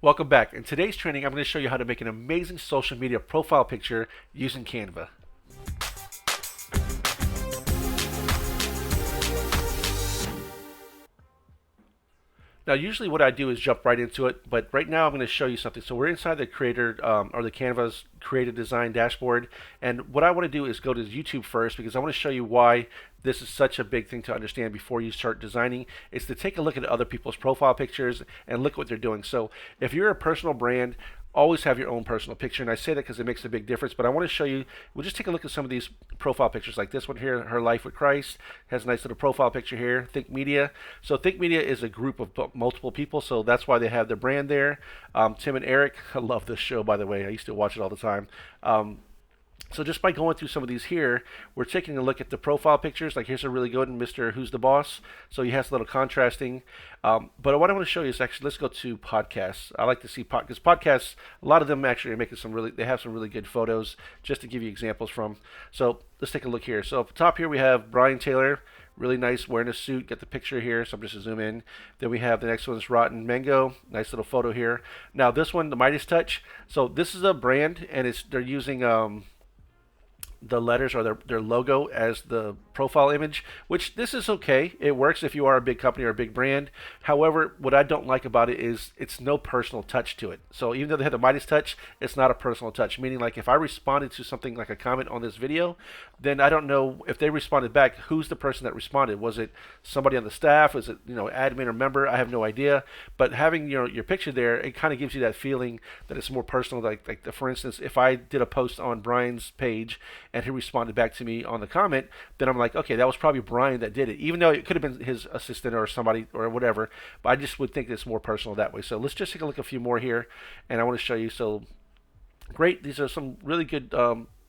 Welcome back. In today's training, I'm going to show you how to make an amazing social media profile picture using Canva. Now, usually what I do is jump right into it, but right now I'm going to show you something. So we're inside the creator or the Canva's creative design dashboard, and what I want to do is go to YouTube first because I want to show you why this is such a big thing to understand before you start designing. Is to take a look at other people's profile pictures and look what they're doing. So if you're a personal brand, always have your own personal picture, and I say that because it makes a big difference. But I want to show you, we'll just take a look at some of these profile pictures, like this one here, Her Life with Christ, has a nice little profile picture here. Think Media. So Think Media is a group of multiple people, so that's why they have their brand there. Tim and Eric, I love this show, by the way. I used to watch it all the time. So just by going through some of these here, we're taking a look at the profile pictures. Like here's a really good one, Mr. Who's the Boss. So he has a little contrasting. But what I want to show you is actually, let's go to podcasts. I like to see because podcasts, a lot of them actually are making they have some really good photos just to give you examples from. So let's take a look here. So up top here we have Brian Taylor, really nice, wearing a suit. Get the picture here, so I'm just to zoom in. Then we have the next one is Rotten Mango, nice little photo here. Now this one, the Midas Touch. So this is a brand, and they're using the letters or their logo as the profile image, which this is okay. It works if you are a big company or a big brand. However, what I don't like about it is it's no personal touch to it. So even though they have the Midas touch, it's not a personal touch, meaning like if I responded to something like a comment on this video, then I don't know if they responded back, who's the person that responded. Was it somebody on the staff? Was it, admin or member? I have no idea. But having your picture there, it kind of gives you that feeling that it's more personal. Like for instance, if I did a post on Brian's page and he responded back to me on the comment, then I'm like, okay, that was probably Brian that did it, even though it could have been his assistant or somebody or whatever. But I just would think it's more personal that way. So let's just take a look at a few more here, and I want to show you. So great, these are some really good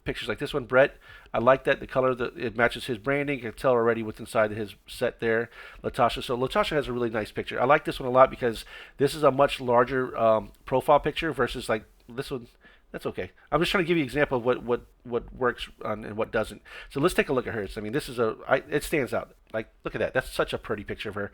pictures. Like this one, Brett. I like that the color that it matches his branding. You can tell already what's inside his set there. Latasha. So Latasha has a really nice picture. I like this one a lot because this is a much larger profile picture versus like this one. That's okay. I'm just trying to give you an example of what works and what doesn't. So let's take a look at hers. I mean, this is it stands out. Like, look at that. That's such a pretty picture of her.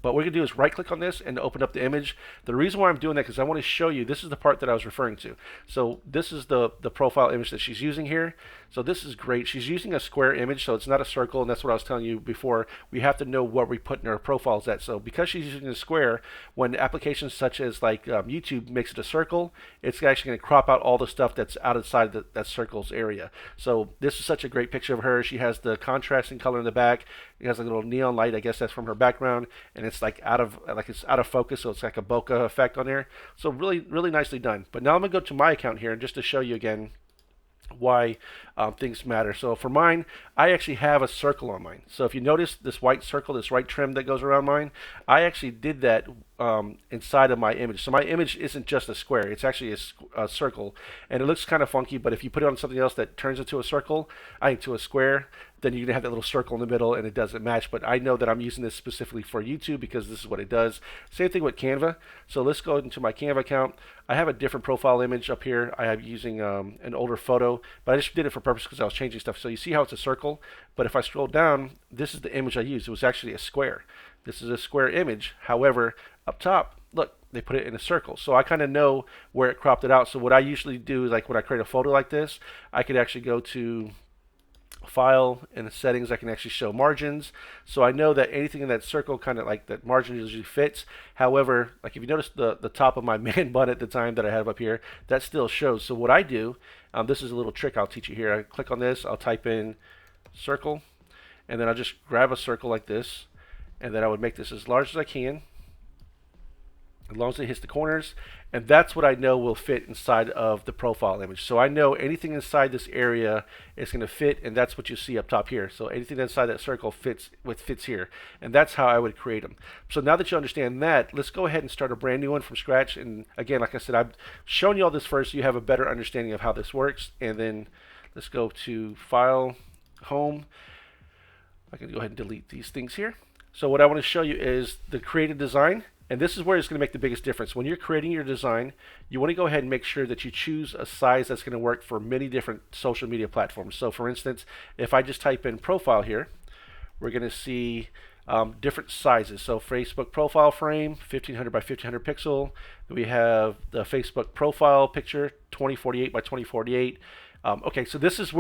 But what we're going to do is right click on this and open up the image. The reason why I'm doing that is because I want to show you, this is the part that I was referring to. So this is the profile image that she's using here. So this is great. She's using a square image, so it's not a circle, and that's what I was telling you before. We have to know what we put in our profiles at. So because she's using a square, when applications such as like YouTube makes it a circle, it's actually going to crop out all the stuff that's outside that circle's area. So this is such a great picture of her. She has the contrasting color in the back. It has a little neon light, I guess that's from her background, and it's like it's out of focus, so it's like a bokeh effect on there. So really, really nicely done. But now I'm gonna go to my account here, and just to show you again why things matter. So for mine, I actually have a circle on mine. So if you notice this white circle, this white trim that goes around mine, I actually did that inside of my image. So my image isn't just a square, it's actually a circle, and it looks kind of funky, but if you put it on something else that turns into a circle, into a square, then you're gonna have that little circle in the middle and it doesn't match. But I know that I'm using this specifically for YouTube because this is what it does. Same thing with Canva. So let's go into my Canva account. I have a different profile image up here. I have using an older photo, but I just did it for purpose because I was changing stuff. So you see how it's a circle, but if I scroll down, this is the image I used. It was actually a square. This is a square image. However, up top, look, they put it in a circle. So I kind of know where it cropped it out. So what I usually do is, like when I create a photo like this, I could actually go to File, and the settings. I can actually show margins, so I know that anything in that circle, kind of like that margin, usually fits. However, like if you notice the top of my man bun at the time that I have up here, that still shows. So what I do, this is a little trick I'll teach you here. I click on this, I'll type in circle, and then I'll just grab a circle like this, and then I would make this as large as I can, as long as it hits the corners, and that's what I know will fit inside of the profile image. So I know anything inside this area is going to fit, and that's what you see up top here. So anything inside that circle fits here, and that's how I would create them. So now that you understand that, let's go ahead and start a brand new one from scratch. And again, like I said, I've shown you all this first so you have a better understanding of how this works. And then let's go to File, Home. I can go ahead and delete these things here. So what I want to show you is the creative design. And this is where it's going to make the biggest difference. When you're creating your design, you want to go ahead and make sure that you choose a size that's going to work for many different social media platforms. So for instance, if I just type in profile here, we're going to see different sizes. So Facebook profile frame, 1500 by 1500 pixel. We have the Facebook profile picture, 2048 by 2048. Okay, so this is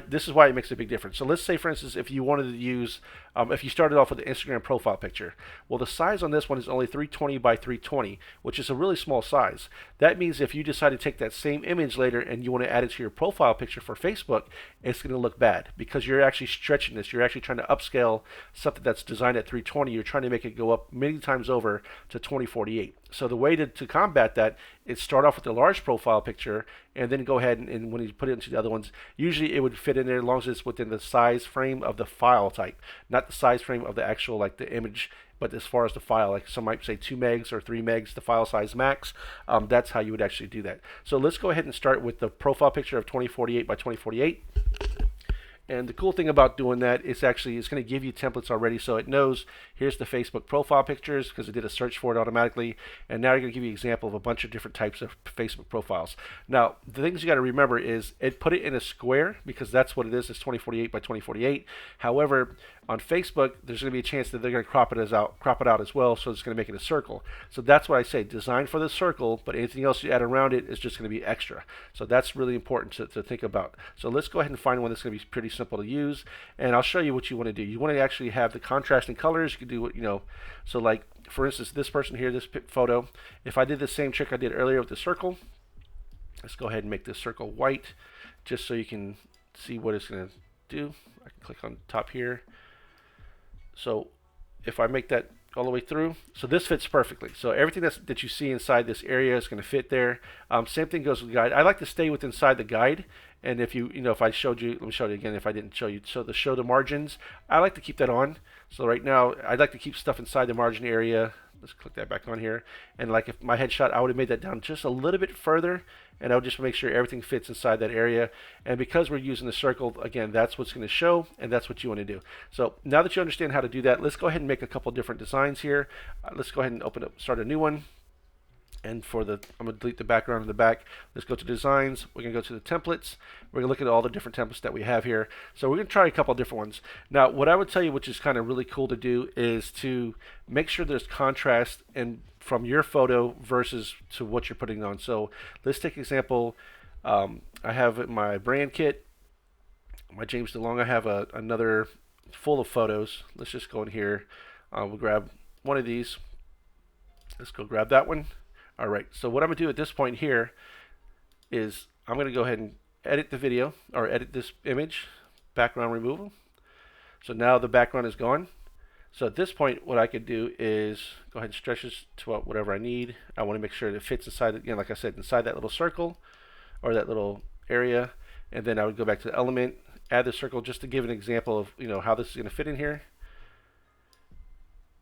this is why it makes a big difference. So let's say, for instance, if you wanted to use, if you started off with the Instagram profile picture, well, the size on this one is only 320 by 320, which is a really small size. That means if you decide to take that same image later and you want to add it to your profile picture for Facebook, it's going to look bad because you're actually stretching this. You're actually trying to upscale something that's designed at 320. You're trying to make it go up many times over to 2048. So the way to combat that is start off with the large profile picture and then go ahead and when you put it into the other ones, usually it would fit in there as long as it's within the size frame of the file type, not the size frame of the actual like the image, but as far as the file, like some might say 2 megs or 3 megs, the file size max, that's how you would actually do that. So let's go ahead and start with the profile picture of 2048 by 2048. And the cool thing about doing that is actually it's going to give you templates already, so it knows here's the Facebook profile pictures because it did a search for it automatically, and now you're going to give you an example of a bunch of different types of Facebook profiles. Now, the things you got to remember is it put it in a square because that's what it is. It's 2048 by 2048. However, on Facebook, there's going to be a chance that they're going to crop it out as well, so it's going to make it a circle. So that's what I say, design for the circle, but anything else you add around it is just going to be extra. So that's really important to think about. So let's go ahead and find one that's going to be pretty simple to use, and I'll show you what you want to do. You want to actually have the contrasting colors. You can do what, so like for instance, this person here, this photo, if I did the same trick I did earlier with the circle, let's go ahead and make this circle white just so you can see what it's going to do. I can click on top here. So if I make that all the way through, so this fits perfectly. So everything that you see inside this area is going to fit there. Same thing goes with the guide. I like to stay with inside the guide. And if if I showed you, let me show you again if I didn't show you. So the show the margins, I like to keep that on. So right now, I'd like to keep stuff inside the margin area. Let's click that back on here. And like if my headshot, I would have made that down just a little bit further, and I would just make sure everything fits inside that area. And because we're using the circle, again, that's what's going to show, and that's what you want to do. So now that you understand how to do that, let's go ahead and make a couple different designs here. Let's go ahead and start a new one. And I'm going to delete the background in the back. Let's go to designs. We're going to go to the templates. We're going to look at all the different templates that we have here. So we're going to try a couple of different ones. Now, what I would tell you, which is kind of really cool to do, is to make sure there's contrast from your photo versus to what you're putting on. So let's take an example. I have my brand kit, my James DeLong. I have another full of photos. Let's just go in here. We'll grab one of these. Let's go grab that one. All right, so what I'm going to do at this point here is I'm going to go ahead and edit the video, or edit this image, background removal. So now the background is gone. So at this point, what I could do is go ahead and stretch this to whatever I need. I want to make sure that it fits inside, again, like I said, inside that little circle, or that little area. And then I would go back to the element, add the circle, just to give an example of how this is going to fit in here.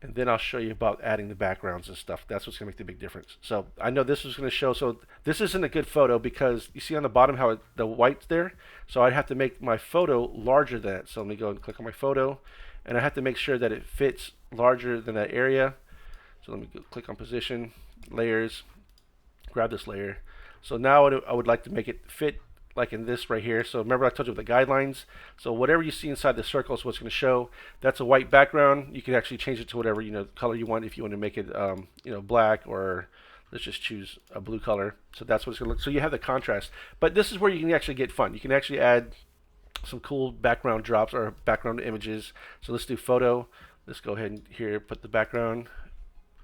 And then I'll show you about adding the backgrounds and stuff. That's what's going to make the big difference. So I know this is going to show. So this isn't a good photo because you see on the bottom how the white's there. So I'd have to make my photo larger than that. So let me go and click on my photo. And I have to make sure that it fits larger than that area. So let me go click on position, layers, grab this layer. So now I would like to make it fit like in this right here. So remember I told you with the guidelines. So whatever you see inside the circle is what's going to show. That's a white background. You can actually change it to whatever color you want if you want to make it black, or let's just choose a blue color. So that's what it's going to look. So you have the contrast. But this is where you can actually get fun. You can actually add some cool background drops or background images. So let's do photo. Let's go ahead and here put the background.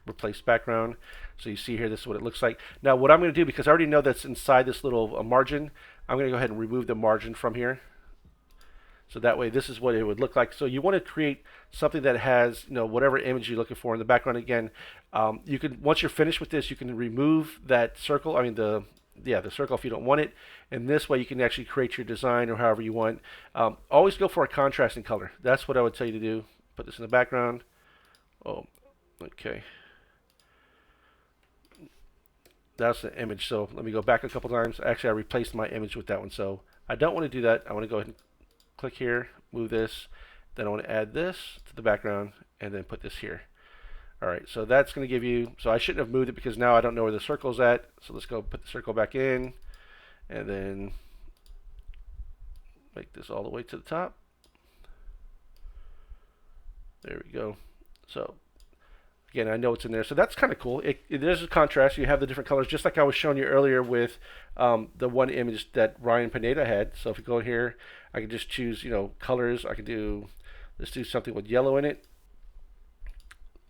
Replace background. So you see here, this is what it looks like. Now what I'm going to do, because I already know that's inside this little margin, I'm going to go ahead and remove the margin from here. So that way this is what it would look like. So you want to create something that has whatever image you're looking for in the background. Again, you can, once you're finished with this, you can remove that circle, the circle if you don't want it, and this way you can actually create your design or however you want. Always go for a contrasting color. That's what I would tell you to do. Put this in the background. Oh, okay. That's the image. So let me go back a couple times. Actually, I replaced my image with that one. So I don't want to do that. I want to go ahead and click here, move this. Then I want to add this to the background and then put this here. All right, so that's going to give you, so I shouldn't have moved it because now I don't know where the circle's at. So let's go put the circle back in and then make this all the way to the top. There we go. So again, I know it's in there. So that's kind of cool. There's a contrast. You have the different colors, just like I was showing you earlier with the one image that Ryan Pineda had. So if you go here, I can just choose, colors. I can do, let's do something with yellow in it.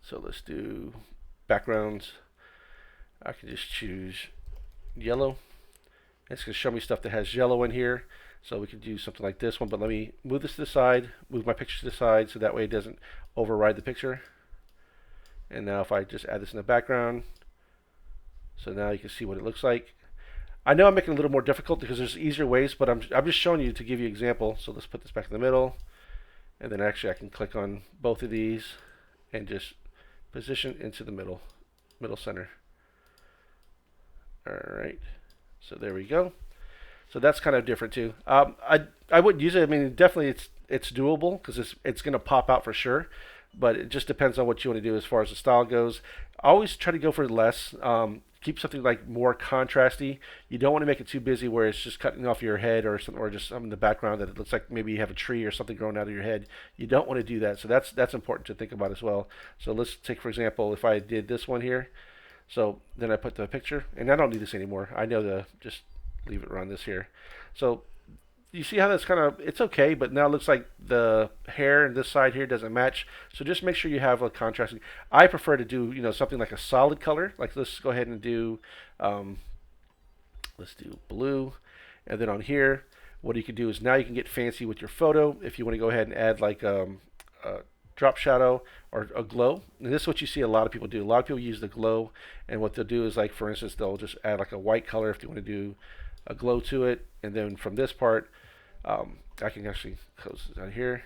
So let's do backgrounds. I can just choose yellow. It's going to show me stuff that has yellow in here. So we can do something like this one, but let me move this to the side, move my picture to the side so that way it doesn't override the picture. And now if I just add this in the background, so now you can see what it looks like. I know I'm making it a little more difficult because there's easier ways, but I'm just showing you to give you an example. So let's put this back in the middle. And then actually I can click on both of these and just position into the middle center. All right, so there we go. So that's kind of different too. I wouldn't use it. I mean, definitely it's doable because it's going to pop out for sure. But it just depends on what you want to do as far as the style goes. I always try to go for less. Keep something like more contrasty. You don't want to make it too busy where it's just cutting off your head or something, or just something in the background that it looks like maybe you have a tree or something growing out of your head. You don't want to do that. So that's important to think about as well. So let's take, for example, if I did this one here. So then I put the picture, and I don't need this anymore. I know to just leave it around this here. So you see how that's kind of, it's okay, but now it looks like the hair and this side here doesn't match. So just make sure you have a contrasting. I prefer to do, something like a solid color. Like let's go ahead and do, let's do blue. And then on here, what you can do is now you can get fancy with your photo. If you want to go ahead and add like a drop shadow or a glow. And this is what you see a lot of people do. A lot of people use the glow, and what they'll do is, like, for instance, they'll just add like a white color if they want to do a glow to it. And then from this part, I can actually close this down here.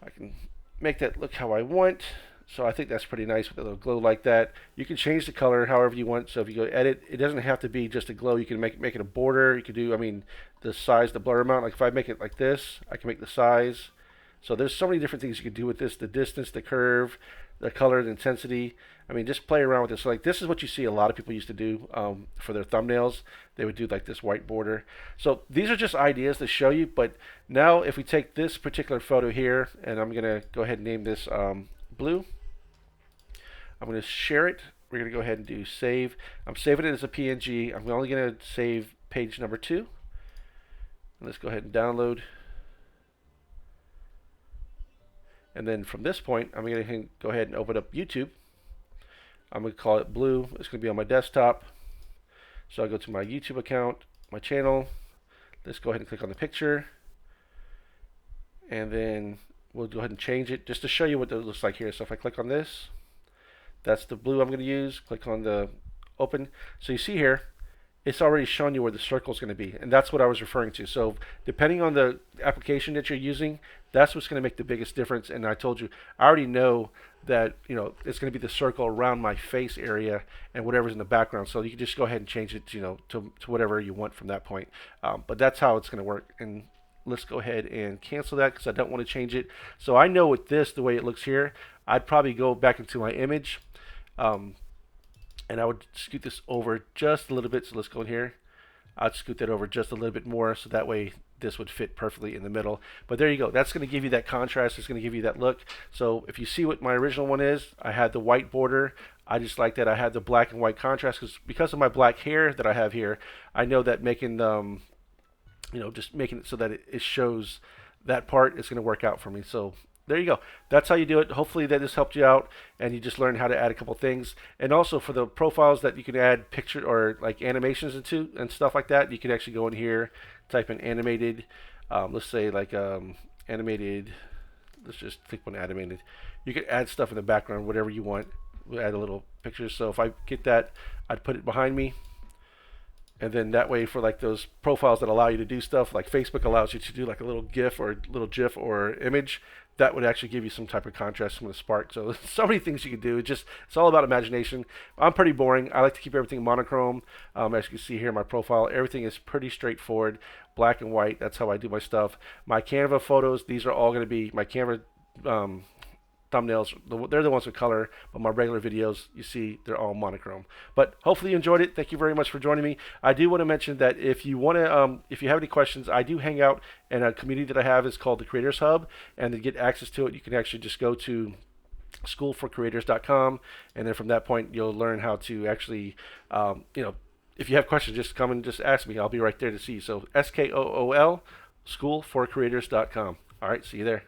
I can make that look how I want. So I think that's pretty nice with a little glow like that. You can change the color however you want. So if you go edit, it doesn't have to be just a glow. You can make it a border. You can do, the size, the blur amount. Like if I make it like this, I can make the size. So there's so many different things you can do with this: the distance, the curve, the color, the intensity. Just play around with this. So like this is what you see a lot of people used to do for their thumbnails. They would do like this white border. So these are just ideas to show you. But now if we take this particular photo here, and I'm gonna go ahead and name this blue. I'm gonna share it. We're gonna go ahead and do save. I'm saving it as a PNG. I'm only gonna save page number 2. And let's go ahead and download. And then from this point, I'm going to go ahead and open up YouTube. I'm going to call it blue. It's going to be on my desktop. So I'll go to my YouTube account, my channel. Let's go ahead and click on the picture. And then we'll go ahead and change it just to show you what it looks like here. So if I click on this, that's the blue I'm going to use. Click on the open. So you see here, it's already shown you where the circle is going to be, and that's what I was referring to. So depending on the application that you're using, that's what's going to make the biggest difference. And I told you, I already know that it's going to be the circle around my face area and whatever's in the background. So you can just go ahead and change it, to whatever you want from that point. But that's how it's going to work. And let's go ahead and cancel that because I don't want to change it. So I know with this, the way it looks here, I'd probably go back into my image. And I would scoot this over just a little bit. So let's go in here. I'd scoot that over just a little bit more so that way this would fit perfectly in the middle. But there you go. That's going to give you that contrast. It's going to give you that look. So if you see what my original one is, I had the white border. I just like that I had the black and white contrast because of my black hair that I have here. I know that making just making it so that it shows that part is going to work out for me. So there you go. That's how you do it. Hopefully that just helped you out and you just learned how to add a couple things. And also for the profiles that you can add picture or like animations into and stuff like that, you can actually go in here, type in animated. Let's say like animated. Let's just click on animated. You can add stuff in the background, whatever you want. We'll add a little picture. So if I get that, I'd put it behind me. And then that way for like those profiles that allow you to do stuff, like Facebook allows you to do like a little GIF or little GIF or image, that would actually give you some type of contrast, some of the spark. So many things you can do. It's all about imagination. I'm pretty boring. I like to keep everything monochrome. As you can see here in my profile, everything is pretty straightforward, black and white. That's how I do my stuff. My Canva photos, these are all going to be my Canva thumbnails, they're the ones with color, but my regular videos, you see, they're all monochrome. But hopefully you enjoyed it. Thank you very much for joining me. I do want to mention that if you want to, if you have any questions, I do hang out in a community that I have. It's called the Creators Hub, and to get access to it, you can actually just go to schoolforcreators.com, and then from that point, you'll learn how to actually, if you have questions, just come and just ask me. I'll be right there to see you. So SKOOL, schoolforcreators.com. All right, see you there.